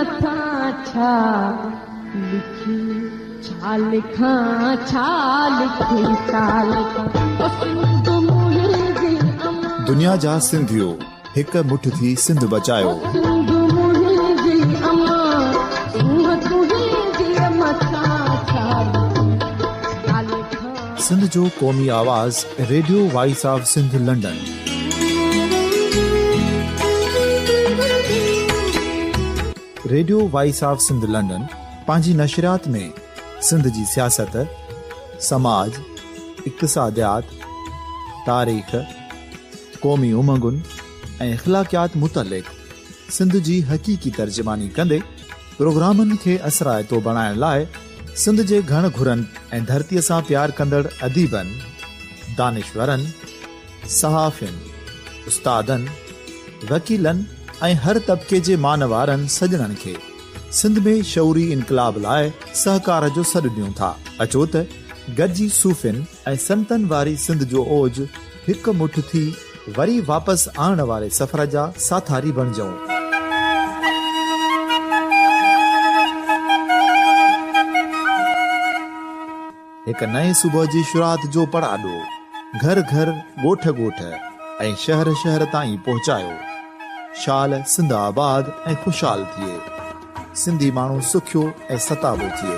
मथां छा लिखी छा लिखां छा लिखी छा लिखां दुनिया जा सिंधियो हिक मुठ थी सिंध बचायो सिंध जो क़ौमी आवाज़ radio voice of Sindh London. Radio voice of Sindh London पंहिंजी नशरियात में सिंध जी सियासत, समाज, इक़्तिसादियात, तारीख़, क़ौमी उमंगुनि ऐं अख़लाक़ियात मुतलिक़ सिंध जी हक़ीक़ी तर्जुमानी कंदे प्रोग्रामनि खे असराइतो बणाइण लाइ सिंध जे घण घुरनि ऐं धरतीअ सां प्यार कंदड़ अदीबनि, दानिशवरनि, सहाफ़ियुनि, उस्तादनि, वकीलनि ऐं हर तबिके जे मानवारनि सजणनि खे सिंध में शऊरी इनक़लाब लाइ सहकार जो सॾु ॾियूं था। अचो त गॾिजी सूफ़ियुनि ऐं संतनि वारी सिंध जो ओज हिक मुठ थी वरी वापसि आणण वारे सफ़र जा साथारी बणिजऊं। हिक नए सुबुह जी शुरूआत जो पड़ाॾो घर घर, ॻोठ ॻोठ ऐं शहर शहर ताईं पहुचायो। शाल सिंध आबाद ऐं ख़ुशहाल थिए, सिंधी माण्हू सुखियो ऐं सताबो थिए।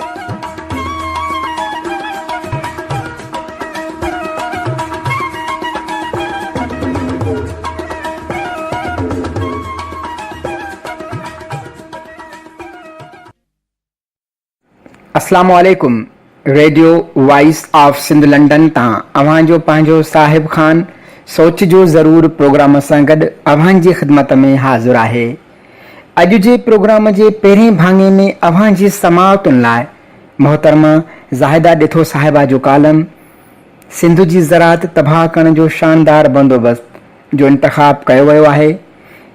अस्सलामु अलैकुम। Radio voice of Sindh London तां अव्हां जो पंहिंजो साहिब ख़ान सोच जो ज़रूर प्रोग्राम सां गॾु अव्हां जी ख़िदमत में हाज़िर आहे। अॼु जे प्रोग्राम जे पहिरें भाङे में अव्हां जी समाअतुनि लाइ मोहतरमा ज़ाहिदा ॾिठो साहिबा जो कालम सिंध जी ज़राअत तबाह करण जो शानदार बंदोबस्त जो इंतख़ाब कयो वियो आहे।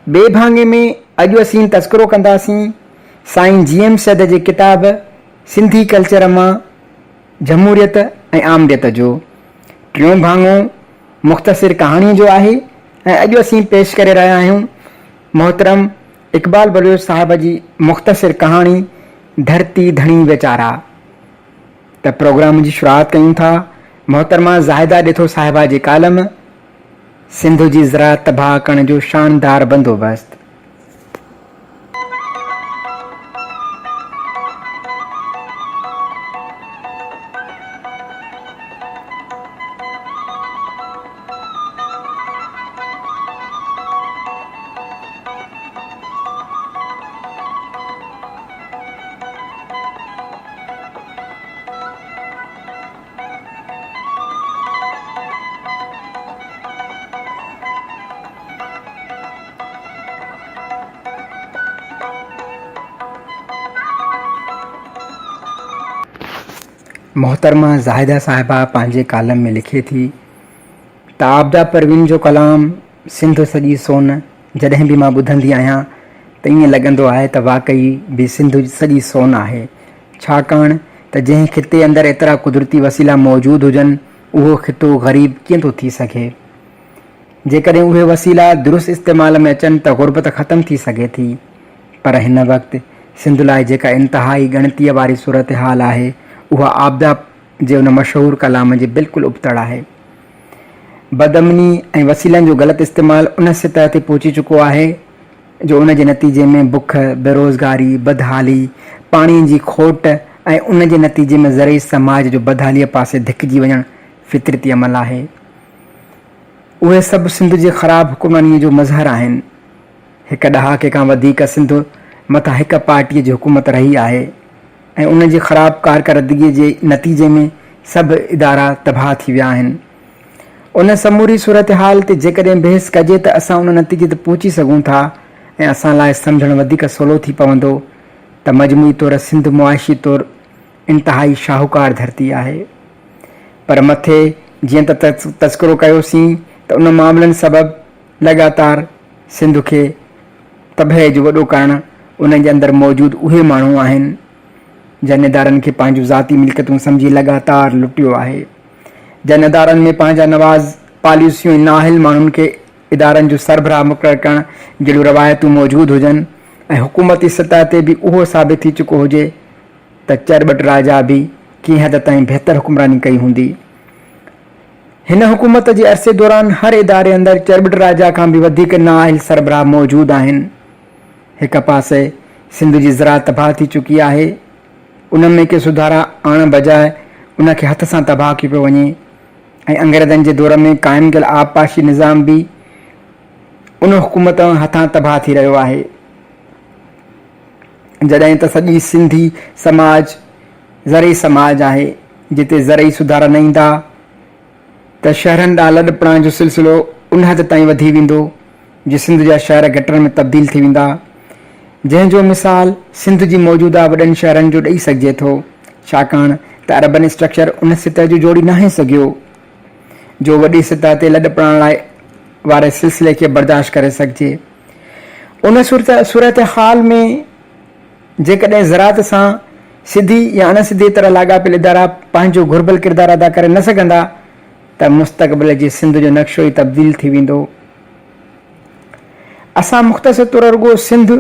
ॿिए भाङे में अॼु असीं तज़किरो कंदासीं साईं GM सैद जे किताब सिंधी कल्चर मां जमहूरियत ऐं आमरियत जो। टियों भाङो मुख़्तसिर कहाणी जो आहे ऐं अॼु असीं पेश करे रहिया आहियूं मोहतरम इक़बाल बलोच साहिब जी मुख़्तसिर कहाणी धरती धणी वीचारा। त प्रोग्राम जी शुरूआत कयूं था मोहतरमा ज़ाहिदा ॾिठो साहिबा जे कालम सिंध जी ज़राअत तबाह करण जो शानदार बंदोबस्त। मोहतरमा ज़ाहिदा साहिबा पंहिंजे कालम में लिखे थी त आबदा परवीन जो कलाम सिंध सॼी सोन जॾहिं बि मां ॿुधंदी आहियां त ईअं लॻंदो आहे त वाक़ई बि सिंध सॼी सोन आहे, छाकाणि त जंहिं खिते अंदरि एतिरा कुदरती वसीला मौजूदु हुजनि उहो खितो ग़रीब कीअं थो थी सघे। जेकॾहिं उहे वसीला दुरुस्त इस्तेमाल में अचनि त ग़ुर्बत ख़तमु थी सघे थी। पर हिन वक़्तु सिंध लाइ जेका इंतिहाई ॻणतीअ वारी सूरत हाल आहे उहा आबदा जे उन मशहूरु कलाम जे बिल्कुलु उबतड़ आहे। बदअमनी ऐं वसीलनि जो ग़लति इस्तेमालु उन सतह ते पहुची चुको आहे जो उन जे नतीजे में बुख, बेरोज़गारी, बदहाली, पाणीअ जी खोट ऐं उन जे नतीजे में ज़रई समाज जो बदहालीअ पासे धिकिजी वञणु फितरती अमल आहे। उहे सभु सिंध जे ख़राबु हुकुमरानीअ जो मज़हर आहिनि। हिकु ॾहाके खां वधीक सिंध मथां हिकु पार्टीअ जी हुकूमत रही आहे ऐं उन जी ख़राबु कारकर्दगीअ जे नतीजे में सभु इदारा तबाह थी विया आहिनि। उन समूरी सूरत हाल ते जेकॾहिं बहस कजे त असां उन नतीजे ते पहुची सघूं था ऐं असां लाइ सम्झणु वधीक सवलो थी पवंदो त मजमूई तौरु सिंध मुआशी तौरु इंतिहाई शाहूकार धरती आहे। पर मथे जीअं त तज़किरो कयोसीं त उन मामलनि सबबि लॻातार सिंध खे तबाही जो वॾो करणु उन जे अंदरि मौजूदु उहे माण्हू आहिनि जन इदारनि खे पंहिंजूं ज़ाती मिल्कियतूं सम्झी लॻातार लुटियो आहे। जन इदारनि में पंहिंजा नवाज़ पॉलिसियूं नाहिल माण्हुनि खे इदारनि जो सरबराह मुक़ररु करणु जहिड़ियूं रवायतूं मौजूदु हुजनि ऐं हुकूमती सतह ते बि उहो साबित थी चुको हुजे त चरबट राजा बि कंहिं हद ताईं बहितर हुकुमरानी कई हूंदी। हिन हुकूमत जे अरसे दौरान हर इदारे अंदरि चरबट राजा खां बि वधीक नाअहल सरबराह मौजूदु आहिनि। हिक पासे सिंध जी ज़राअत तबाह थी चुकी आहे, उन में के सुधारा आणण बजाए उनखे हथ सां तबाह कयो पियो वञे ऐं अंग्रेज़नि जे दौर में क़ाइमु कयल आबपाशी निज़ाम बि उन हुकूमत हथां तबाह थी रहियो आहे। जॾहिं त सॼी सिंधी समाज ज़रई समाज आहे, जिते ज़रई सुधारा न ईंदा त शहरनि ॾांहुं लॾपण जो सिलसिलो उन हद ताईं वधी वेंदो जो सिंध जा शहर गटरनि में तब्दील थी वेंदा, जंहिंजो मिसाल सिंध जी मौजूदा वॾनि शहरनि जो ॾेई सघिजे थो, छाकाणि त अर्बन स्ट्रक्चर उन सतह जो जोड़ी नाहे सघियो जो वॾी सतह ते लॾपण लाइ वारे सिलसिले खे बर्दाश्त करे सघिजे। उन सूरत हाल में जेकॾहिं ज़राअत सां सिधी या अण सिधी तरह लाॻापियल इदारा पंहिंजो घुर्बल किरदारु अदा करे न सघंदा त मुस्तक़बिल जे सिंध जो नक्शो ई तब्दील थी वेंदो। असां मुख़्तसर तौर रुगो सिंध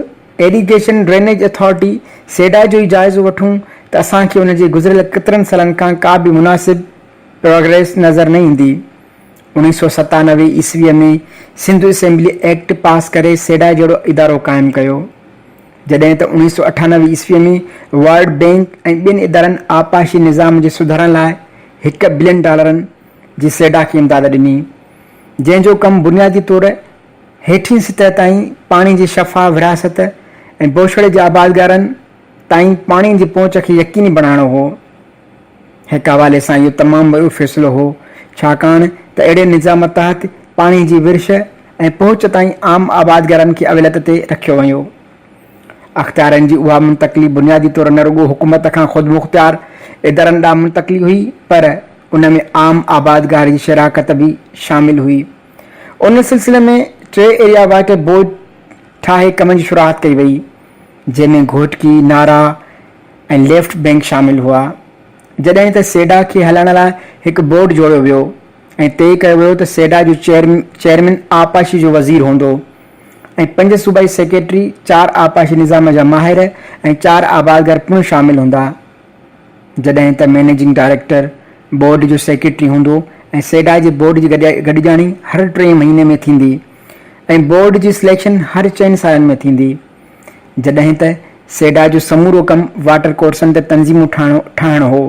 एरीगेशन ड्रेनेज अथॉरिटी सेडा जो ई जाइज़ो वठूं त असांखे उन जे गुज़िरियल केतिरनि सालनि खां का बि मुनासिब प्रोग्रेस नज़र न ईंदी। 1997 ईस्वीअ में सिंध असेंबली एक्ट पास करे सेडा जहिड़ो इदारो क़ाइमु कयो, जॾहिं त 1998 ईस्वीअ में वर्ल्ड बैंक ऐं ॿियनि इदारनि आबपाशी निज़ाम जे सुधारण लाइ $1 बिलियन जी सेडा खे इमदाद ॾिनी, जंहिंजो कमु बुनियादी तौर हेठीं सतह ताईं पाणी जी शफ़ाफ़ विरासत ऐं बोछड़े जे आबादगारनि ताईं पाणी जी पहुच खे यकीनी बणाइणो हो। हिक हवाले सां इहो तमामु वॾो फ़ैसिलो हो, छाकाणि त अहिड़े निज़ाम तहत पाणी जी विरछ ऐं पहुच ताईं आम आबादगारनि खे अवलियत ते रखियो वियो। अख़्तियारनि जी उहा मुंतक़ली बुनियादी तौर न रुगो हुकूमत खां ख़ुदि मुख़्तियार इदारनि ॾांहुं मुंतक़ली हुई, पर उन में आम आबादगार जी शराकत बि शामिल हुई। उन सिलसिले में 3 एरिया वाटर बोर्ड ठाहे कम जी शुरूआत कई वई, जंहिंमें घोटकी, नारा ऐं लेफ्ट बैंक शामिल हुआ। जॾहिं त सेडा खे हलाइण लाइ हिकु बोर्ड जोड़ियो वियो ऐं तइ कयो वियो त सेडा जो चेयरमैन आबपाशी जो वज़ीर हूंदो ऐं 5 सूबाई सेक्रेटरी, 4 आबपाशी निज़ाम जा माहिर ऐं 4 आबादगार पिणु शामिल हूंदा, जॾहिं त मैनेजिंग डायरेक्टर बोर्ड जो सेक्रेटरी हूंदो ऐं सेडा जे बोर्ड जी गॾिजाणी हर 3 महीने में थींदी ऐं बोर्ड जी सिलेक्शन हर 4 सालनि में थींदी। जॾहिं त सेडा जो समूरो कमु वाटर कोर्सनि ते तंज़ीमूं ठाहिणो हो,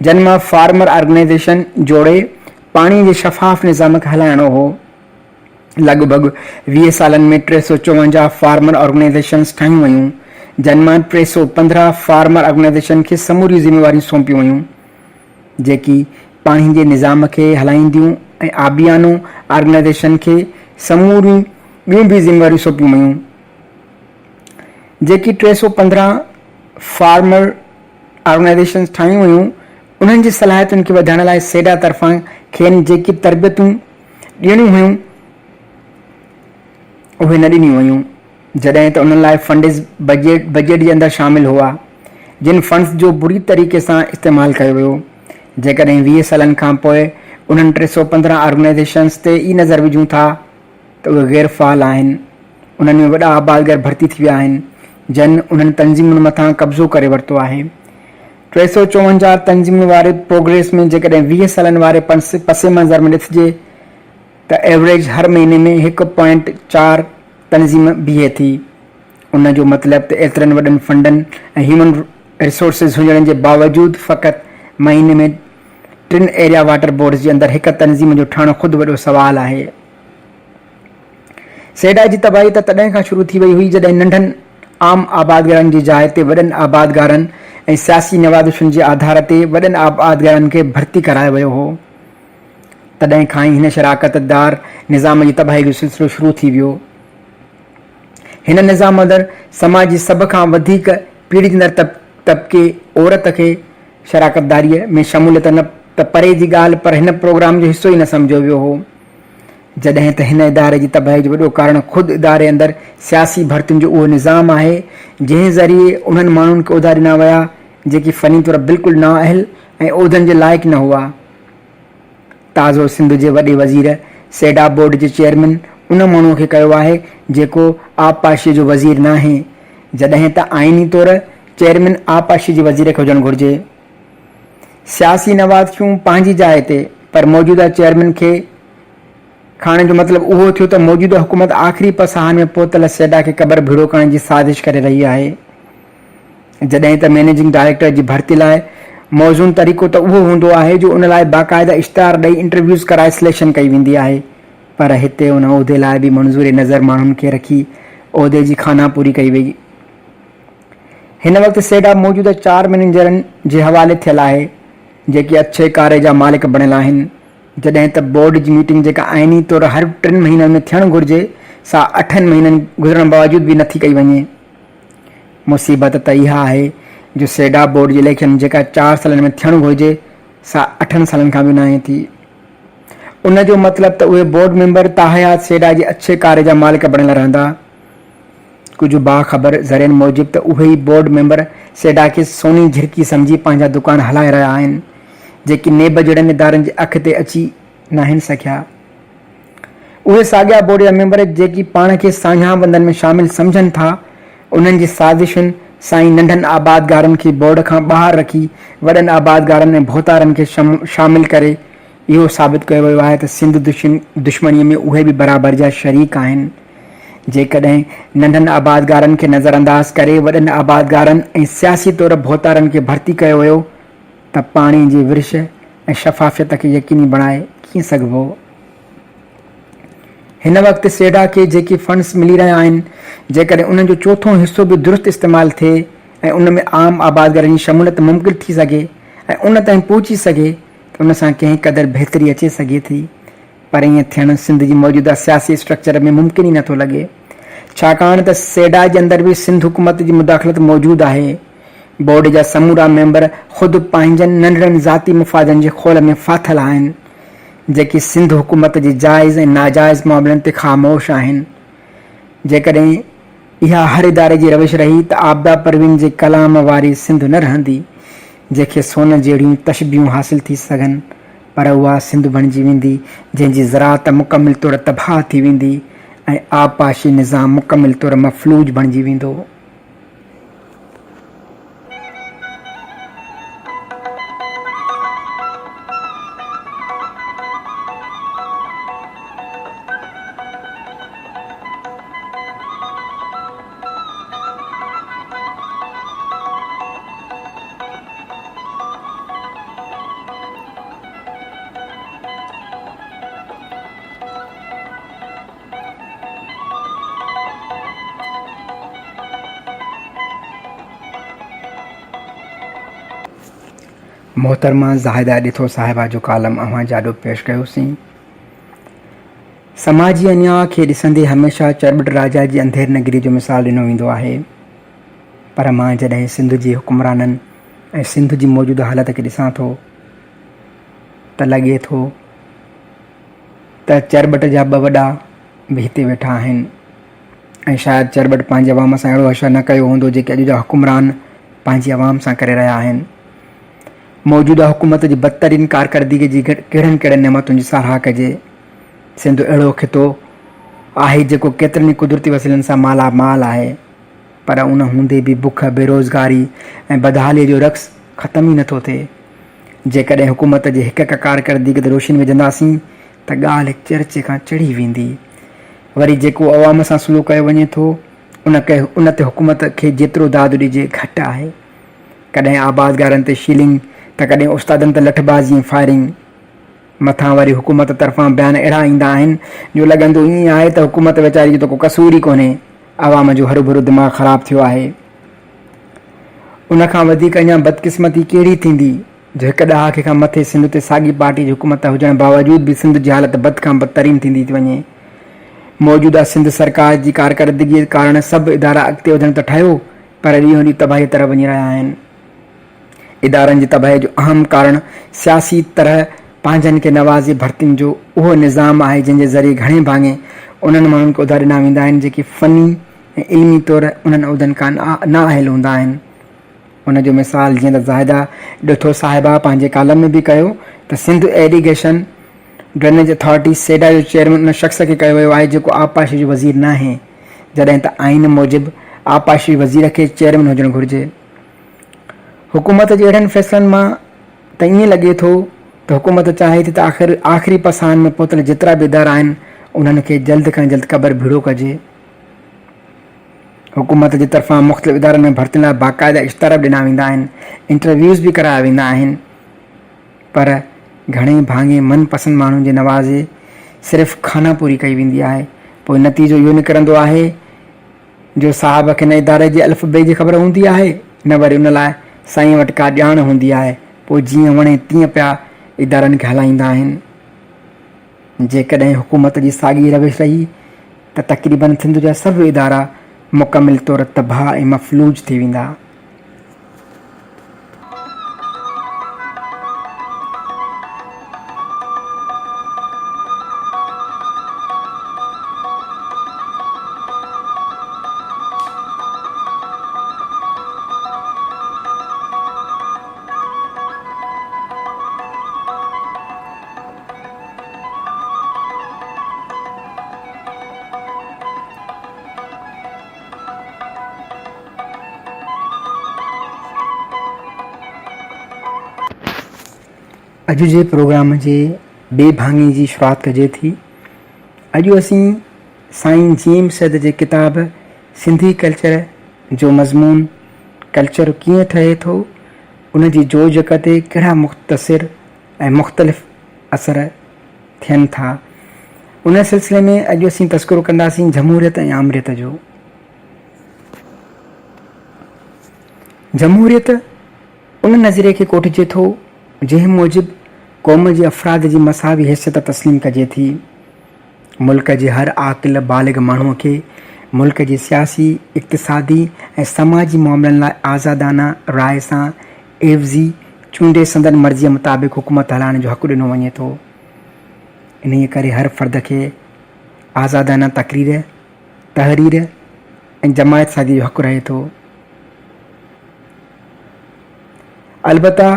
जिन मां फार्मर ऑर्गेनाइज़ेशन जोड़े पाणी जे शफ़ाफ़ निज़ाम खे हलाइणो हो। लॻभॻि 20 सालनि में 354 फार्मर ऑर्गेनाइज़ेशन्स ठाहियूं वयूं, जिन मां 315 फार्मर ऑर्गेनाइज़ेशन खे समूरी ज़िम्मेवारियूं सौंपियूं वयूं, जेकी पाणी जे निज़ाम खे हलाईंदियूं ऐं आबियानो ऑर्गेनाइज़ेशन खे समूरियूं ॿियूं बि ज़िम्मेवारियूं सौंपियूं वयूं। जेकी 315 फार्मर ऑर्गेनाइज़ेशन्स ठाहियूं वयूं, उन्हनि जी सलाहियतुनि खे वधाइण लाइ सेडा तरफ़ां खेनि जेकी तरबियतूं ॾियणियूं हुयूं उहे न ॾिनियूं वयूं, जॾहिं त उन्हनि लाइ फंड्स बजट जे अंदरि शामिल हुआ, जिन फंड्स जो बुरी तरीक़े सां इस्तेमालु कयो वियो। जेकॾहिं 20 सालनि खां पोइ उन्हनि 315 ऑर्गेनाइज़ेशन्स ते ई नज़र विझूं था त उहे गैर फ़ाल आहिनि। उन्हनि में वॾा आबादगार भर्ती थी विया आहिनि, जिन उन्हनि तंज़ीमुनि मथां कब्ज़ो करे वरितो आहे। 354 तंज़ीमुनि वारे प्रोग्रेस में जेकॾहिं 20 सालनि वारे पसे मंज़र में ॾिसिजे त एवरेज हर महीने में 1.4 तंज़ीम बीहे थी। उन जो मतिलबु त एतिरनि वॾनि फंडनि ऐं ह्यूमन रिसोर्सिस हुजण जे बावजूदु फ़क़ति महीने में 3 एरिया वाटर बोर्ड्स जे अंदरि हिकु तंज़ीम जो ठहणु ख़ुदि वॾो सवाल आहे। सेडा जी तबाही त तॾहिं खां शुरू थी वई हुई जॾहिं नंढनि आम आबादगारनि जी जाइ ते वॾनि आबादगारनि ऐं सियासी नवाज़ुनि जे आधार ते वॾनि आबादगारनि खे भर्ती करायो वियो हो। तॾहिं खां ई हिन शराकतदार निज़ाम जी तबाही जो सिलसिलो शुरू थी वियो। हिन निज़ाम अंदरि समाज जी सभ खां वधीक पीड़ितंदड़ तबके औरत खे शराकतदारीअ में शमूलियत न त परे जी ॻाल्हि, पर हिन प्रोग्राम जो हिसो ई न सम्झो वियो हो। जॾहिं त हिन इदारे जी तबाही जो वॾो कारण ख़ुदि इदारे अंदरि सियासी भर्तियुनि जो उहो निज़ाम आहे जंहिं ज़रिए उन्हनि माण्हुनि खे उहिदा ॾिना विया जेकी फ़नी तौर बिल्कुलु नाअहल ऐं उहिदनि जे लाइक़ु न हुआ। ताज़ो सिंध जे वॾे वज़ीर सेडा बोर्ड जे चेयरमैन उन माण्हूअ खे कयो आहे जेको आबपाशी जो वज़ीर न आहे, जॾहिं त आइनी तौरु चेयरमैन आबपाशी जी वज़ीर खे हुजणु घुरिजे। सियासी नवाज़ियूं पंहिंजी जाइ ते, पर मौजूदा चेयरमैन खे खाइण जो मतिलबु उहो थियो त मौजूदा हुकूमत आख़िरी पसाहन में पहुतल सेडा खे क़बर भीड़ो करण जी साज़िश करे रही आहे। जॾहिं त मैनेजिंग डायरेक्टर जी भर्ती लाइ मौज़ून तरीक़ो त उहो हूंदो आहे जो उन लाइ बाक़ाइदा इश्तिहार ॾेई इंटरव्यूज़ कराए सिलेक्शन कई वेंदी आहे, पर हिते उन उहिदे लाइ बि मंज़ूरी नज़र माण्हुनि खे रखी उहिदे जी खाना पूरी कई वई। हिन वक़्तु सेडा मौजूदा 4 मैनेजरनि जे हवाले थियल आहे जेके अच्छे कारे जा मालिक बणियल आहिनि, जॾहिं त बोर्ड जी मीटिंग जेका आइनी तौरु हर 3 महीननि में थियणु घुरिजे सा 8 महीननि गुज़रण बावजूद बि नथी कई वञे। मुसीबत त इहा आहे जो सेडा बोर्ड जी इलेक्शन जेका 4 सालनि में थियणु घुरिजे सा 8 सालनि खां बि न आहे थी। उन जो मतिलबु त उहे बोर्ड मेंबर ताहयात सेडा जे अच्छे कारे जा मालिक बणियल रहंदा। कुझु बाख़बर ज़रियनि मूजिबि त उहे ई बोर्ड मेंबर सेडा खे सोनी झिरकी सम्झी पंहिंजा दुकान हलाए रहिया आहिनि, जेकी नेब जहिड़नि इदारनि जे अख ते अची न आहिनि सघिया। उहे साॻिया बोर्ड जा मेंबर जेकी पाण खे साझा बंधन में शामिल सम्झनि था, उन्हनि जी साज़िशुनि साईं नंढनि आबादगारनि खे बोर्ड खां ॿाहिरि रखी वॾनि आबादगारनि ऐं भोतारनि खे शामिल करे इहो साबित कयो वियो आहे त सिंध दुश्मनीअ में उहे बि बराबरि जा शरीक आहिनि। जेकॾहिं नंढनि आबादगारनि खे नज़रअंदाज़ करे वॾनि आबादगारनि ऐं सियासी तौरु भोतारनि खे भर्ती कयो वियो त पाणी जी विरिश ऐं शफ़ाफ़ियत खे यकीनी बणाए कीअं सघिबो। हिन वक़्तु सेडा खे जेके फंड्स मिली रहिया आहिनि, जेकॾहिं उन्हनि जो चोथों हिसो बि दुरुस्त इस्तेमालु थिए ऐं उन में आम आबादगारनि जी शमूलियत मुमकिन थी सघे ऐं उन ताईं पहुची सघे त उन सां कंहिं क़दुरु बहितरी अचे सघे थी, पर ईअं थियणु सिंध जी मौजूदा सियासी स्ट्रक्चर में मुमकिन ई नथो लॻे, छाकाणि त सेडा जे अंदरि बि सिंध हुकूमत जी मुदाख़लत मौजूदु आहे। बोर्ड जा समूरा मेंबर ख़ुदि पंहिंजनि नंढड़नि ज़ाती मुफ़ादनि जे खोल में फाथल आहिनि, जेकी सिंध हुकूमत जी जाइज़ ऐं नाजाइज़ मामलनि ते ख़ामोश आहिनि। जेकॾहिं इहा हर इदारे जी रविश रही त आपदा परवीन जे कलाम वारी सिंध न रहंदी, जंहिंखे सोन जहिड़ियूं तशबीहूं हासिल थी सघनि, पर उहा सिंध बणिजी वेंदी जंहिंजी ज़राअत मुकमिल तौरु तबाह थी वेंदी ऐं आबपाशी निज़ाम मुकमिल तौरु मफ़लूज बणिजी वेंदो। मोहतरमा ज़ाहिदा ॾिठो साहिबा जो कालम अव्हां जाॾो पेश कयोसीं। समाजी अन्याय खे ॾिसंदे हमेशह चरबट राजा जी अंधेर नगरी जो मिसाल ॾिनो वेंदो आहे, पर मां जॾहिं सिंध जे हुकुमराननि ऐं सिंध जी मौजूदा हालत खे ॾिसां थो त लॻे थो त चरबट जा ॿ वॾा बि हिते वेठा आहिनि ऐं शायदि चरबट पंहिंजे अवाम सां अहिड़ो हशर न कयो हूंदो जेके अॼु जा हुकुमरान पंहिंजी अवाम सां करे रहिया आहिनि। मौजूदा हुकूमत जी बदतरीन कारकर्दगी जी कहिड़नि कहिड़नि नेमतुनि जी साराह कजे। सिंध अहिड़ो खितो आहे जेको केतिरनि ई कुदरती वसीलनि सां मालामाल आहे, पर उन हूंदे बि बुख, बेरोज़गारी ऐं बदहालीअ जो रक़्स ख़तमु ई नथो थिए। जेकॾहिं हुकूमत जे हिकु हिकु कारकर्दगी ते रोशनी विझंदासीं त ॻाल्हि हिकु चर्चे खां चढ़ी वेंदी। वरी जेको अवाम सां सुलूक कयो वञे थो उन ते हुकूमत खे जेतिरो दाद ॾिजे घटि आहे। कॾहिं आबादगारनि ते शीलिंग त कॾहिं उस्तादनि ते लठबाज़ी ऐं फायरिंग। मथां वरी हुकूमत तरफ़ां बयान अहिड़ा ईंदा आहिनि जो लॻंदो ईअं आहे त हुकूमत वीचारी जो त को कसूर ई कोन्हे, अवाम जो हरू भरू दिमाग़ ख़राबु थियो आहे। उनखां वधीक अञा बदकिस्मती कहिड़ी थींदी जो हिकु ॾहाके खां मथे सिंध ते साॻी पार्टी जी हुकूमत हुजण बावजूद बि सिंध जी हालत बद खां बदतरीन थींदी थी वञे। मौजूदा सिंध सरकार जी कारकर्दगीअ कारण सभु इदारा अॻिते वधण त ठहियो, पर ॾींहों ॾींहुं तबाही तरफ़ वञी रहिया आहिनि। इदारनि जी तबाही जो अहम कारण सियासी तरह पंहिंजनि खे नवाज़े भर्तियुनि जो उहो निज़ाम आहे जंहिंजे ज़रिए घणे भाङे उन्हनि माण्हुनि खे उहिदा ॾिना वेंदा आहिनि जेके फ़नी ऐं इल्मी तौरु उन्हनि उहिदनि खां नाअहल हूंदा आहिनि। उनजो मिसाल जीअं त ज़ाहिदा ॾिठो साहिबा पंहिंजे कालम में बि कयो त सिंध एरीगेशन ड्रेनेज अथॉरिटी सेडा जो चेयरमैन उन शख़्स खे कयो वियो आहे जेको आबपाशी जो वज़ीर न आहे, जॾहिं त आइन मूजिबि आपाशी वज़ीर खे चेयरमैन हुजणु घुरिजे। हुकूमत जे अहिड़नि फ़ैसिलनि मां त ईअं लॻे थो त हुकूमत चाहे थी त आख़िरी पसान में पहुतल जेतिरा बि इदारा आहिनि उन्हनि खे जल्द खां जल्द क़बर भीड़ो कजे। हुकूमत जे तरफ़ां मुख़्तलिफ़ इदारनि में भर्तियुनि लाइ बाक़ाइदा इश्तारा बि ॾिना वेंदा आहिनि, इंटरव्यूज़ बि कराया वेंदा आहिनि, पर घणेई भाङे मनपसंदि माण्हुनि जे नवाज़े सिर्फ़ु खाना पूरी कई वेंदी आहे। पोइ नतीजो इहो निकिरंदो आहे जो साहिब खे न इदारे जे अल्फ़बे जी ख़बर हूंदी आहे, न वरी उन लाइ साईं वटि का ॼाण हूंदी आहे। पोइ जीअं वणे तीअं पिया इदारनि खे हलाईंदा आहिनि। जेकॾहिं हुकूमत जी साॻी रविश रही त तक़रीबन सिंध जा सभु इदारा मुकमिल तौरु तबाह ऐं मफ़लूज थी वेंदा। अॼु जे प्रोग्राम जे ॿिए भाङे जी शुरूआत कजे थी। अॼु असीं साईं जेम्स सैद जे किताब सिंधी कल्चर जो मज़मून कल्चर कीअं ठहे थो, उन जी जोजक ते कहिड़ा मुख़्तसिर ऐं मुख़्तलिफ़ असर थियनि था, उन सिलसिले में अॼु असीं तस्करो कंदासीं जमहूरियत ऐं आमरियत जो। जमहूरियत उन नज़रिए खे कोठिजे थो जंहिं मूजिबि क़ौम जे अफ़राद जी मसावी हैसियत तस्लीम कजे थी। मुल्क जे हर आक़िल बालिग़ माण्हूअ खे मुल्क जे सियासी, इक़्तिसादी ऐं समाजी मामलनि लाइ आज़ादाना राय सां एवज़ी चूंडे संदन मर्ज़ीअ मुताबिक़ हुकूमत हलाइण जो हक़ु ॾिनो वञे थो। इन करे हर फ़र्द खे आज़ादाना तक़रीर, तहरीर ऐं जमायत साज़ी जो हक़ु रहे थो। अलबत्ता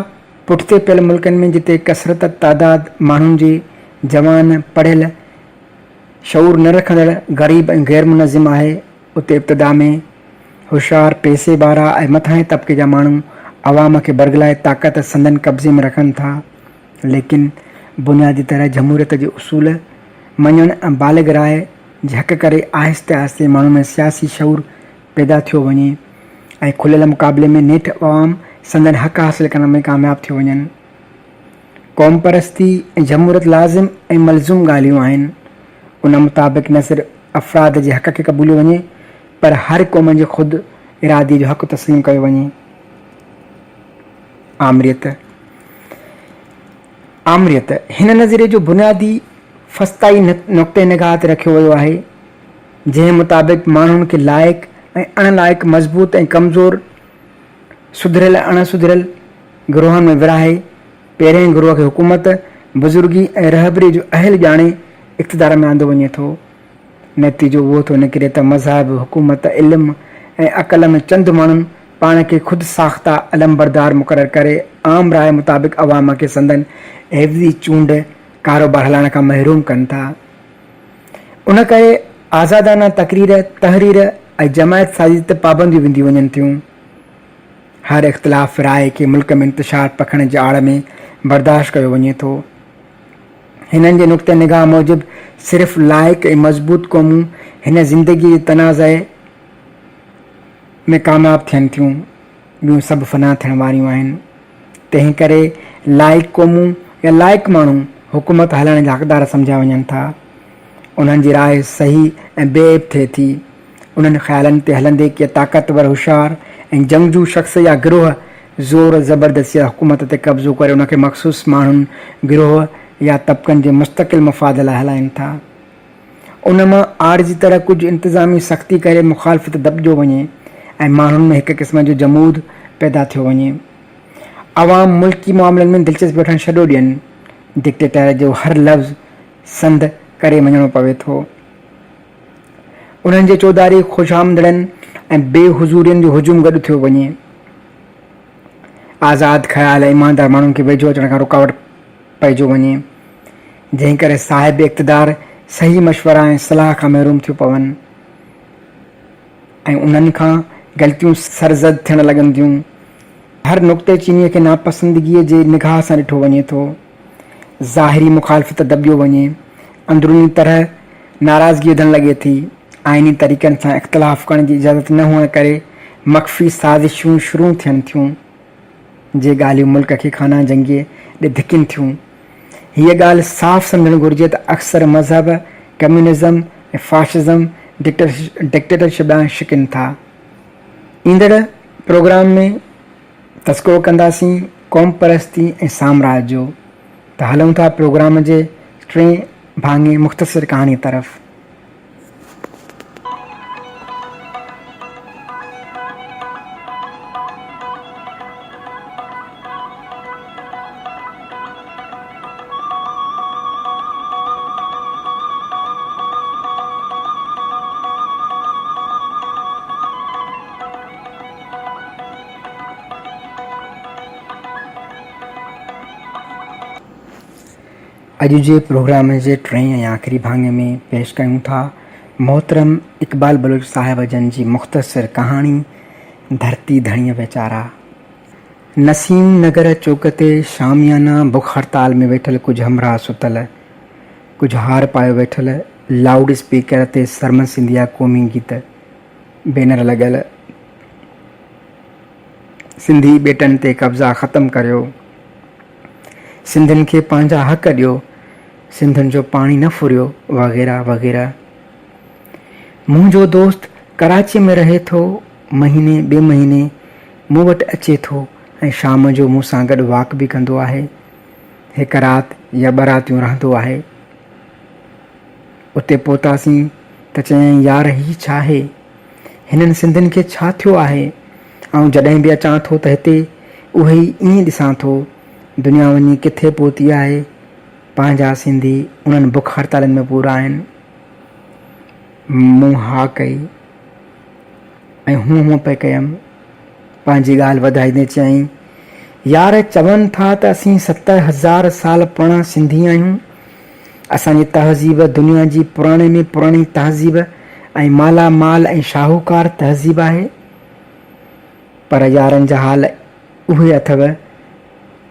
पुठिते पियल मुल्कनि में जिते कसरत तादाद माण्हुनि जे जवान, पढ़ियल, शऊर न रखंदड़, ग़रीब ऐं गैर मुनज़िम आहे, उते इब्तिदा में होशियार, पैसे वारा ऐं मथां तबिके जा माण्हू अवाम खे बरगलाए ताक़त संदन कब्ज़े में रखनि था। लेकिन बुनियादी तरह जमहूरियत जे उसूल मञण ऐं बालिग़ राय जे हक़ करे आहिस्ते आहिस्ते माण्हू में सियासी शऊर पैदा थियो वञे ऐं खुलियल मुक़ाबले में नेठि अवाम संदन हक़ हासिल करण में कामयाबु थी वञनि। क़ौम परस्ती ऐं जमहूरियत लाज़िम ऐं मलज़ूम ॻाल्हियूं आहिनि। उन मुताबिक़ न सिर्फ़ अफ़राद जे हक़ खे क़बूलियो वञे, पर हर क़ौम जे ख़ुदि इरादे जो हक़ तस्लीम कयो वञे। आमरियत हिन नज़रिए जो बुनियादी फ़स्ताई नुक़्ते निगाह ते रखियो वियो आहे, जंहिं मुताबिक़ माण्हुनि खे लाइक़ ऐं अणलाइक़, मज़बूत ऐं कमज़ोर, सुधरियल अण सुधरियल गिरोहनि में विराहे पहिरें गिरोह खे हुकूमत, बुज़ुर्गी ऐं रहबरी जो अहल ॼाणे इक़्तिदार में आंदो वञे थो। नतीजो उहो थो निकिरे त मज़हब, हुकूमत, इल्मु ऐं अक़ल में चंद माण्हुनि पाण खे ख़ुदि साख़्ता अलमबरदार मुक़ररु करे आम राय मुताबिक़ अवाम खे संदन हिफ़्ज़ी चूंड कारोबार हलाइण खां महरूम कनि था। उन करे आज़ादाना तक़रीर, तहरीर ऐं जमायत साज़ी ते पाबंदियूं वेंदियूं वञनि थियूं। हर इख़्तिलाफ़ राय खे मुल्क में इंतिशार पखण जे आड़ में बर्दाश्त कयो वञे थो। हिननि जे नुक़्ते निगाह मूजिबि सिर्फ़ु लाइक़ ऐं मज़बूत क़ौमूं हिन ज़िंदगी जे तनाज़े में कामयाबु थियनि थियूं, ॿियूं सभु फ़ना थियण वारियूं आहिनि। तंहिं करे लाइक़ क़ौमूं या लाइक़ माण्हू हुकूमत हलाइण जा हक़दार सम्झा वञनि था। उन्हनि जी राय सही ऐं बेइब थिए थी। उन्हनि ख़्यालनि ते हलंदे कि ताक़तवर, होशियार ऐं जंगजू शख़्स या गिरोह ज़ोर ज़बरदस्ती हुकूमत ते कब्ज़ो करे उनखे मख़सूस माण्हुनि, गिरोह या तबिकनि जे मुस्तक़िल मफ़ाद लाइ हलाइनि था। उन मां आरज़ी तरह कुझु इंतिज़ामी सख़्ती करे मुख़ालिफ़त दॿिजो वञे ऐं माण्हुनि में हिकु क़िस्म जो जमूद पैदा थियो वञे। अवाम मुल्की मामलनि में दिलचस्पी वठणु छॾो ॾियनि। डिक्टेटर जो हर लफ़्ज़ संद करे मञणो पवे थो। उन्हनि जे चौधारी ख़ुशामदड़नि ऐं बेहुज़ूरियुनि जो हुजूम गॾु थियो वञे। आज़ाद ख़्याल ऐं ईमानदार माण्हुनि खे वेझो अचण खां रुकावट पइजो वञे, जंहिं करे साहिब इक़्तिदार सही मशवरा ऐं सलाह खां महरूम थियो पवनि ऐं उन्हनि खां ग़लतियूं सरज़द थियण लॻनि थियूं। हर नुक़्ते चीनीअ खे नापसंदगीअ जे निगाह सां ॾिठो वञे थो। ज़ाहिरी मुखालफ़त दॿियो वञे, अंदरूनी तरह नाराज़गी वधणु लॻे थी। आइनी तरीक़नि सां इख़्तिलाफ़ करण जी इजाज़त न हुअण करे मख़फ़ी साज़िशूं शुरू थियनि थियूं। जे ॻाल्हियूं मुल्क खे खाना जंगीअ ॾे धिकिन थियूं। हीअ ॻाल्हि साफ़ सम्झणु घुरिजे त अक्सर मज़हब, कम्यूनिज़म ऐं फाशिज़म डिक्टेटरशिप ॾांहुं शिकनि था। ईंदड़ प्रोग्राम में तस्करो कंदासीं क़ौम परस्ती ऐं साम्राज जो। त हलूं था प्रोग्राम जे 3 भाङे मुख़्तसिर कहाणी तरफ़। अॼु जे प्रोग्राम जे 3 ऐं आख़िरी भाङे में पेश कयूं था मोहतरम इक़बाल बलोच साहिब जन जी मुख़्तसिर कहाणी धरती धणीअ वीचारा। नसीम नगर चौक ते शामियाना बुख हड़ताल में वेठल कुझु हमराह सुतल, कुझु हार पायो वेठल, लाउड स्पीकर ते सरमन सिंधिया क़ौमी गीत, बैनर लॻल, सिंधी ॿेटनि ते कब्ज़ा ख़तमु करियो, सिंधियुनि खे पंहिंजा हक़ ॾियो, सिंधियुनि जो पाणी न फुरियो, वग़ैरह वग़ैरह। मुंहिंजो दोस्त कराची में रहे थो, महीने ॿिए महीने मूं वटि अचे थो ऐं शाम जो मूं सां गॾु वॉक बि कंदो आहे। हिकु राति या 2 रातियूं रहंदो आहे। उते पहुतासीं त चयईं, यार ही छा आहे, हिननि सिंधियुनि खे छा थियो आहे? ऐं जॾहिं बि अचां थो त हिते उहे ई ईअं ॾिसां थो, दुनिया वञी किथे पहुती आहे। पंहिंजा सिंधी उन्हनि बुख हड़तालनि में पूरा आहिनि। मूं हा कई ऐं हूं पे कयमि। पंहिंजी ॻाल्हि वधाईंदे चयईं, यार चवनि था त असीं 70,000 साल पुराणा सिंधी आहियूं। असांजी तहज़ीब दुनिया जी पुराणे में पुराणी तहज़ीब ऐं मालामाल ऐं शाहूकार तहज़ीब आहे। पर यारनि जा हाल उहे अथव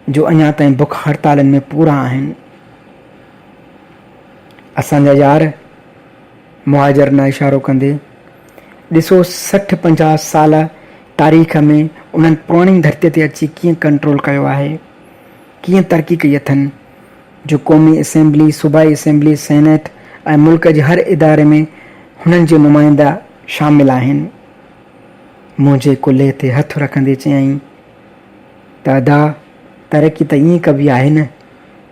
जो अञा ताईं बुख हड़तालनि में पूरा आहिनि। असांजा यार, मुहाजिर न इशारो कंदे, ॾिसो 60-50 साल तारीख़ में उन्हनि पुराणी धरतीअ ते अची कीअं कंट्रोल कयो आहे, कीअं तरक़ी कई अथनि, जो क़ौमी असेंबली, सूबाई असेंबली, सेनेट ऐं मुल्क जे हर इदारे में हुननि जे नुमाइंदा शामिल आहिनि। मुंहिंजे कुल्हे ते हथु रखंदे चयईं त अदा तरक़ी त ईअं कबी आहे न,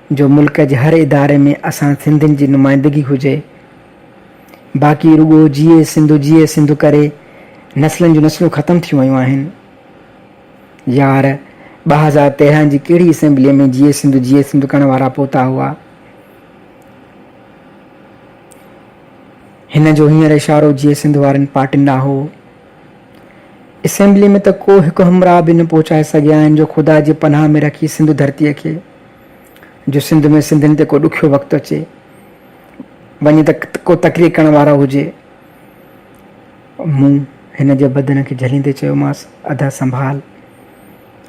जो मुल्क जे हर इदारे में असां सिंधियुनि जी नुमाइंदगी हुजे। बाक़ी रुगो जीए सिंधु करे नस्लनि जूं नस्लूं ख़तमु थी वियूं आहिनि। यार 2013 जी कहिड़ी असेंबलीअ में जीए सिंधु करण वारा पहुता हुआ? हिन जो हींअर इशारो जीए सिंधु वारनि पार्टियुनि ॾांहुं हो। असेंबली में त को हिकु हमराह बि न पहुचाए सघिया आहिनि जो ख़ुदा जे पनाह में रखी सिंधु धरतीअ खे, जो सिंध में सिंधियुनि ते को ॾुखियो वक़्तु अचे, वञे त को तकरीर करण वारो हुजे। मूं हिन जे बदन खे झलींदे चयोमांसि, अदा संभाल,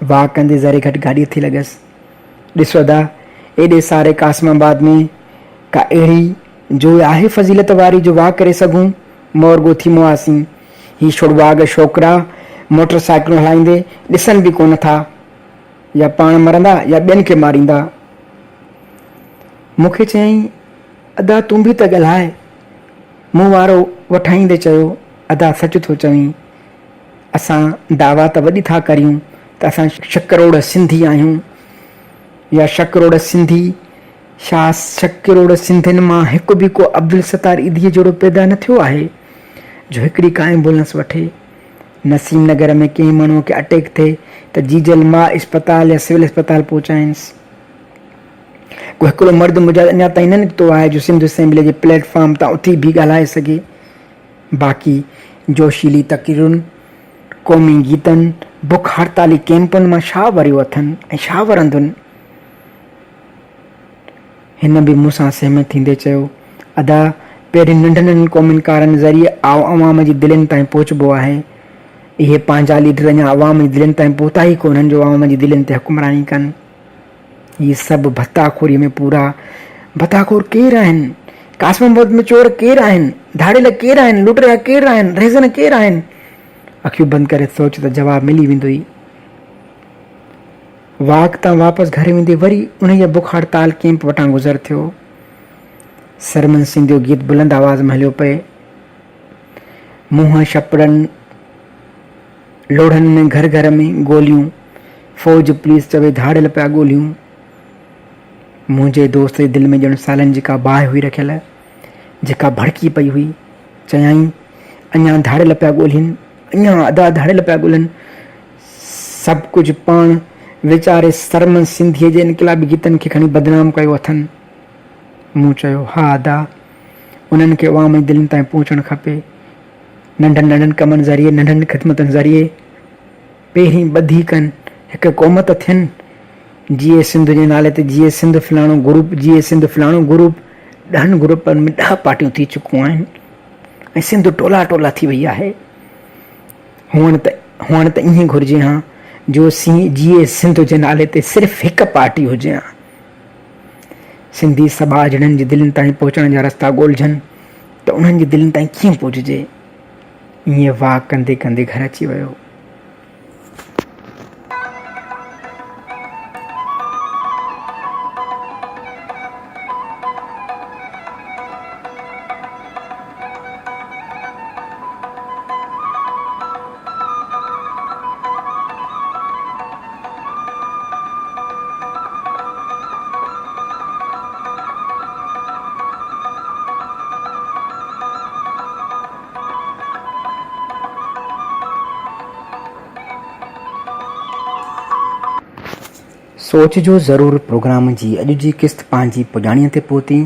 वाह कंदे ज़रे घटि गाॾी थी लॻसि। ॾिसो अदा, एॾे सारे कासमाबाद में का अहिड़ी जो आहे फज़ीलत वारी जो वाह करे सघूं, मोरगो थी मुआसीं। ही छुड़वाग छोकिरा मोटर साइकिलूं हलाईंदे ॾिसनि बि कोन था, या पाण मरंदा या ॿियनि खे मारींदा। मूंखे चयईं, अदा तूं बि त ॻाल्हाए। मूं वारो वठाईंदे चयो, अदा सच थो चवीं, असां दावा त वॾी था करियूं त असां 6 करोड़ सिंधी आहियूं, या 6 करोड़ सिंधी छा 6 करोड़ सिंधियुनि मां हिकु बि को अब्दुल सत्तार ईदीअ जहिड़ो पैदा न थियो आहे जो हिकिड़ी का एम्बुलेंस वठे। नसीम नगर में कंहिं माण्हूअ खे अटैक थिए त जीजल मां अस्पताल या सिविल अस्पताल पहुचाइन्सि। को हिकिड़ो मर्द मुजाहिद अञा ताईं न निकितो आहे जो सिंध असेंबली जे प्लेटफॉर्म तां उथी बि ॻाल्हाए सघे। बाक़ी जोशीली तक़रीरुनि, क़ौमी गीतनि, बुख हड़ताली कैंपुनि मां छा वरियो अथनि ऐं छा वरंदुनि। हिन बि मूंसां सहमत थींदे चयो, अदा पहिरीं नंढनि क़ौमिनकारनि ज़रिए अवाम जी दिलनि ताईं पहुचबो आहे, इहे पंहिंजा लीडर अञा आवाम जी दिलनि ताईं पहुता ई कोन्हनि जो आवाम जी दिलनि ते हुकुमरानी कनि। इहे सभु भत्ताखोरीअ में पूरा। भत्ताखोर केरु आहिनि? कासिम मोहम्मद में चोर केरु आहिनि? धाड़ेल केरु आहिनि? लुटेरा केरु आहिनि? रेज़न केरु आहिनि? अखियूं बंदि करे सोच त जवाबु मिली वेंदो ई। वाक तां वापसि घर वेंदे वरी उन बुख हड़ताल कैंप वटां गुज़र थियो। सरमन सिंह जो गीत बुलंद आवाज़ में हलियो पए। मुंहं छपड़नि लोढ़नि में घर घर में गोलियूं, फौज पुलिस चवे धाड़ियल पिया ॻोल्हियूं। मुंहिंजे दोस्त जे दिलि में ॼण सालनि जी का बाहि हुई रखियल, जेका भड़की पई हुई। चयाईं अञा धाड़ियल पिया ॻोल्हिनि, अञा अदा धाड़ियल पिया ॻोल्हनि। सभु कुझु पाण वीचारे सरमन सिंधीअ जे इनक़िलाबी गीतनि खे खणी बदनाम कयो अथनि। मूं चयो हा अदा, उन्हनि खे अवाम जी दिलनि ताईं पहुचणु खपे। नंढनि नंढनि कमनि ज़रिए, नंढनि ख़िदमतनि ज़रिए पहिरीं ॿधी कनि, हिकु क़ौमत थियनि। जीए सिंध जे नाले ते जीए सिंध फलाणो ग्रुप, जीए सिंध फलाणो ग्रुप। 10 ग्रुपनि में 10 पार्टियूं थी चुकियूं आहिनि ऐं सिंध टोला टोला थी वई आहे। हुअण त ईअं घुरिजे हा जो जीए सिंध जे नाले ते सिर्फ़ु हिकु पार्टी हुजे हा। सिंधी समाज जणनि जी दिलनि ताईं पहुचण जा रस्ता ॻोल्हजनि त उन्हनि जी दिलनि ताईं कीअं पहुचजे। ईअं वाह कंदे कंदे घर अची वियो। सोच जो ज़रूर प्रोग्राम जी अॼु जी किस्त पंहिंजी पुॼाणीअ ते पहुती।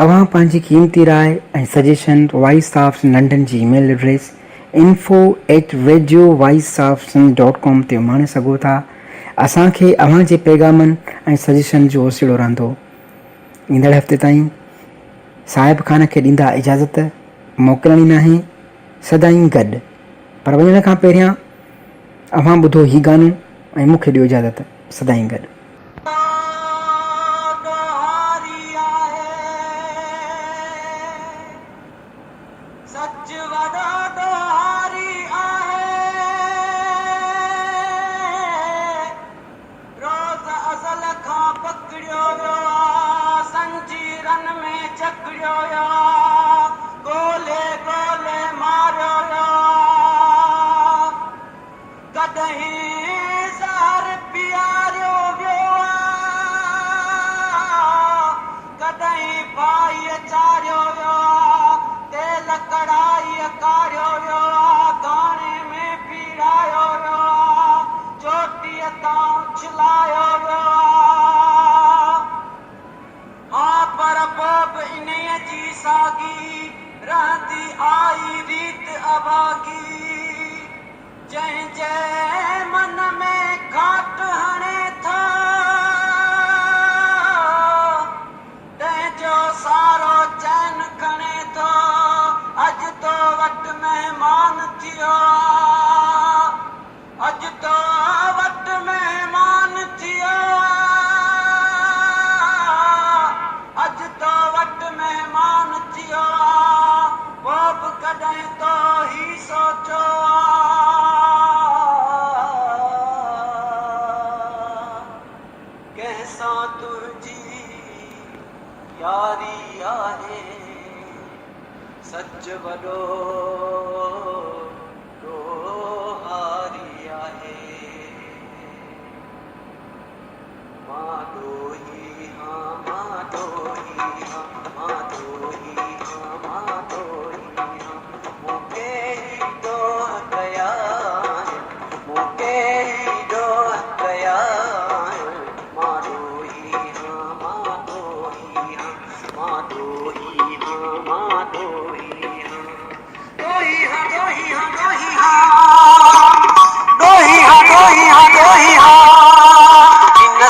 अव्हां पंहिंजी क़ीमती राय ऐं सजेशन वॉइस ऑफ लंडन जी ईमेल एड्रेस info@radiovoiceofsindh.com ते उमाणे सघो था। असांखे अव्हां जे पैगामनि ऐं सजेशन जो ओसिड़ो रहंदो। ईंदड़ हफ़्ते ताईं साहिब ख़ान खे ॾींदा इजाज़त। मोकिलणी नाहे, सदाईं गॾु। पर वञण खां पहिरियां अव्हां ॿुधो ही गानो ऐं मूंखे ॾियो इजाज़त। सदाईं गॾु।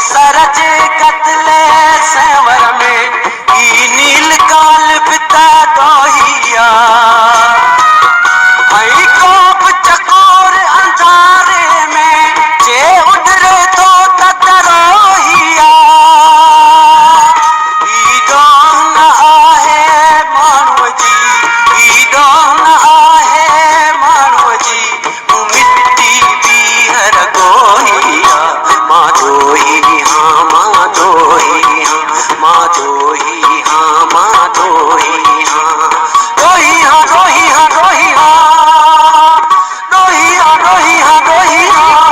सरज कतले दोही हाँ माँ दोही हाँ दोही हाँ दोही हाँ दोही हाँ दोही हाँ दोही हाँ दोही हाँ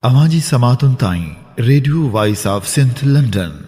अवांजी समातुन ताईं radio voice of Sindh London